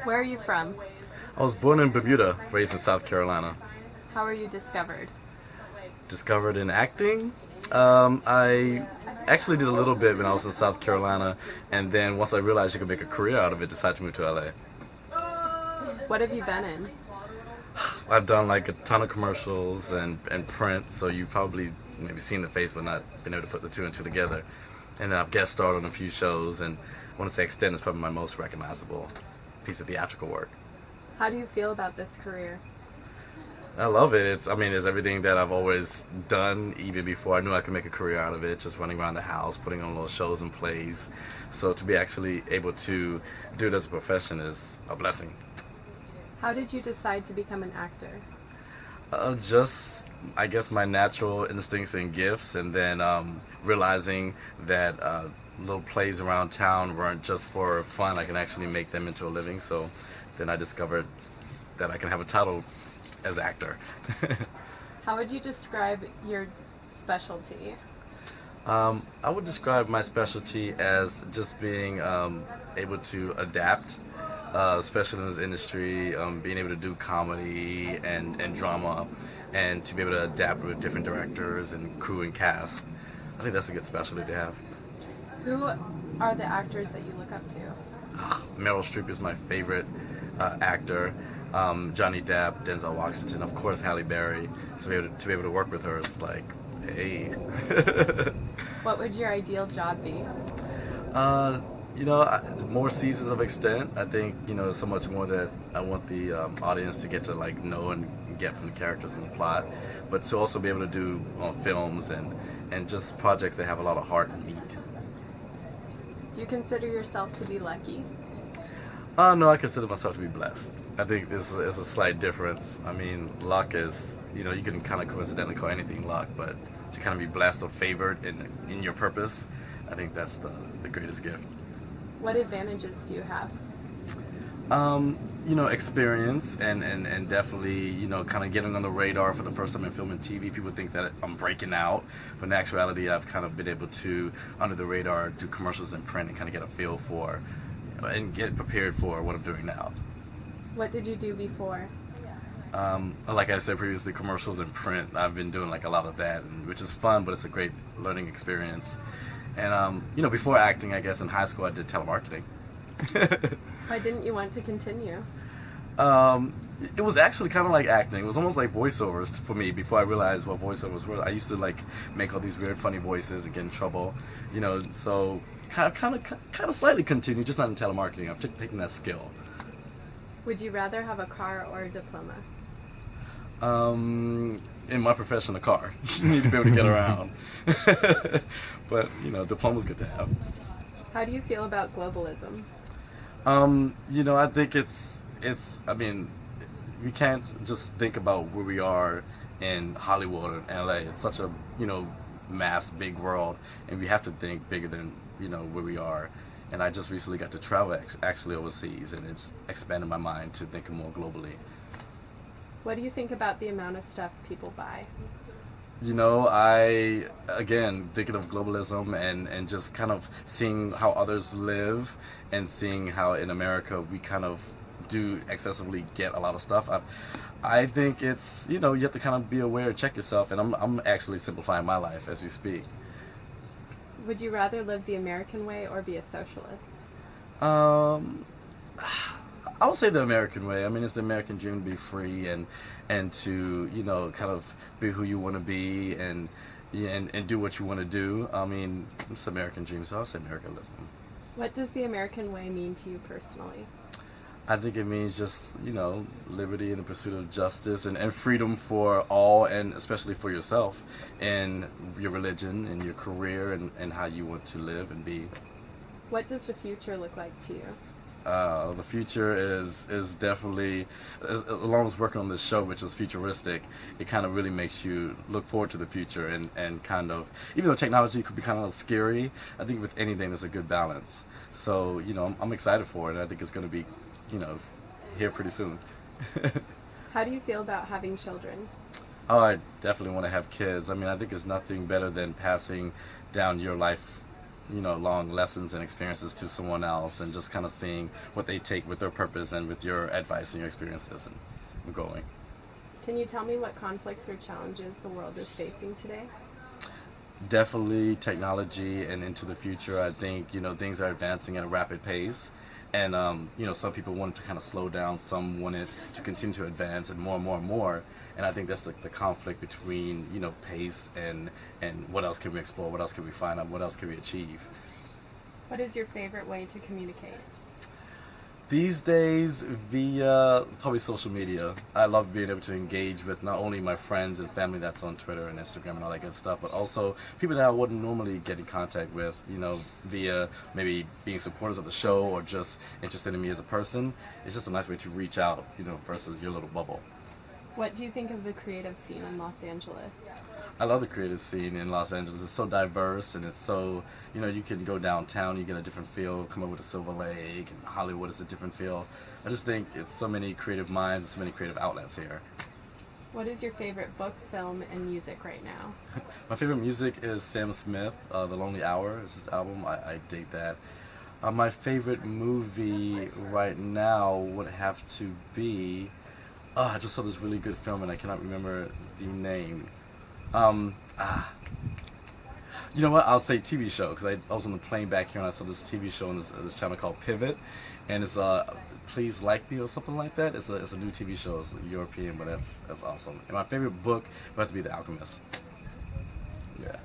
Where are you from? I was born in Bermuda, raised in South Carolina. How are you discovered? Discovered in acting. I actually did a little bit when I was in South Carolina, and then once I realized you could make a career out of it, decided to move to LA. What have you been in? I've done like a ton of commercials and print, so you've probably maybe seen the face but not been able to put the two and two together. And then I've guest starred on a few shows, and I want to say Extend is probably my most recognizable piece of theatrical work. How do you feel about this career? I love it. It's everything that I've always done, even before I knew I could make a career out of it, just running around the house, putting on little shows and plays. So to be actually able to do it as a profession is a blessing. How did you decide to become an actor? Just, I guess, my natural instincts and gifts, and then realizing that little plays around town weren't just for fun. I can actually make them into a living. So then I discovered that I can have a title as actor. How would you describe your specialty? I would describe my specialty as just being able to adapt, especially in this industry, being able to do comedy and drama, and to be able to adapt with different directors and crew and cast. I think that's a good specialty to have. Who are the actors that you look up to? Meryl Streep is my favorite actor. Johnny Depp, Denzel Washington, of course Halle Berry. So to be able to work with her is like, hey. What would your ideal job be? More seasons of Extent. I think, so much more that I want the audience to get to like know and get from the characters and the plot, but to also be able to do films and just projects that have a lot of heart and meat. Do you consider yourself to be lucky? No, I consider myself to be blessed. I think this is a slight difference. I mean, luck is, you can kind of coincidentally call anything luck, but to kind of be blessed or favored in your purpose, I think that's the greatest gift. What advantages do you have? Experience and definitely, kind of getting on the radar for the first time in film and TV. People think that I'm breaking out, but in actuality, I've kind of been able to, under the radar, do commercials and print and kind of get a feel for and get prepared for what I'm doing now. What did you do before? Like I said previously, commercials and print. I've been doing like a lot of that, which is fun, but it's a great learning experience. And before acting, I guess in high school I did telemarketing. Why didn't you want to continue? It was actually kind of like acting. It was almost like voiceovers for me before I realized what voiceovers were. I used to like make all these weird, funny voices and get in trouble, So kind of slightly continue, just not in telemarketing. I'm taking that skill. Would you rather have a car or a diploma? In my profession, a car. You need to be able to get around. But diploma's good to have. How do you feel about globalism? I think it's. I mean, we can't just think about where we are in Hollywood or LA. It's such a mass, big world, and we have to think bigger than where we are. And I just recently got to travel actually overseas, and it's expanded my mind to think more globally. What do you think about the amount of stuff people buy? I, again, thinking of globalism and just kind of seeing how others live and seeing how in America we kind of do excessively get a lot of stuff. I think it's, you have to kind of be aware and check yourself, and I'm actually simplifying my life as we speak. Would you rather live the American way or be a socialist? I would say the American way. I mean, it's the American dream to be free and to kind of be who you want to be and do what you want to do. I mean, it's the American dream, so I'll say Americanism. What does the American way mean to you personally? I think it means just liberty and the pursuit of justice and freedom for all, and especially for yourself and your religion and your career and how you want to live and be. What does the future look like to you? The future is definitely, as long as working on this show, which is futuristic, it kind of really makes you look forward to the future and kind of, even though technology could be kind of scary, I think with anything there's a good balance. So, I'm excited for it, and I think it's going to be, here pretty soon. How do you feel about having children? Oh, I definitely want to have kids. I mean, I think there's nothing better than passing down your life long lessons and experiences to someone else, and just kind of seeing what they take with their purpose and with your advice and your experiences and growing. Can you tell me what conflicts or challenges the world is facing today? Definitely technology, and into the future, I think things are advancing at a rapid pace, and some people want it to kind of slow down, some want it to continue to advance, and more and more and more. And I think that's like the conflict between pace and what else can we explore, what else can we find out, what else can we achieve. What is your favorite way to communicate? These days, via probably social media. I love being able to engage with not only my friends and family that's on Twitter and Instagram and all that good stuff, but also people that I wouldn't normally get in contact with, via maybe being supporters of the show or just interested in me as a person. It's just a nice way to reach out, versus your little bubble. What do you think of the creative scene in Los Angeles? I love the creative scene in Los Angeles. It's so diverse, and it's so, you can go downtown, you get a different feel, come up with a Silver Lake, and Hollywood is a different feel. I just think it's so many creative minds, so many creative outlets here. What is your favorite book, film, and music right now? My favorite music is Sam Smith, The Lonely Hour is his album. I dig that. My favorite movie right now would have to be, I just saw this really good film, and I cannot remember the name. You know what? I'll say TV show, because I was on the plane back here and I saw this TV show on this channel called Pivot, and it's Please Like Me or something like that. It's a new TV show. It's European, but that's awesome. And my favorite book would have to be The Alchemist. Yeah.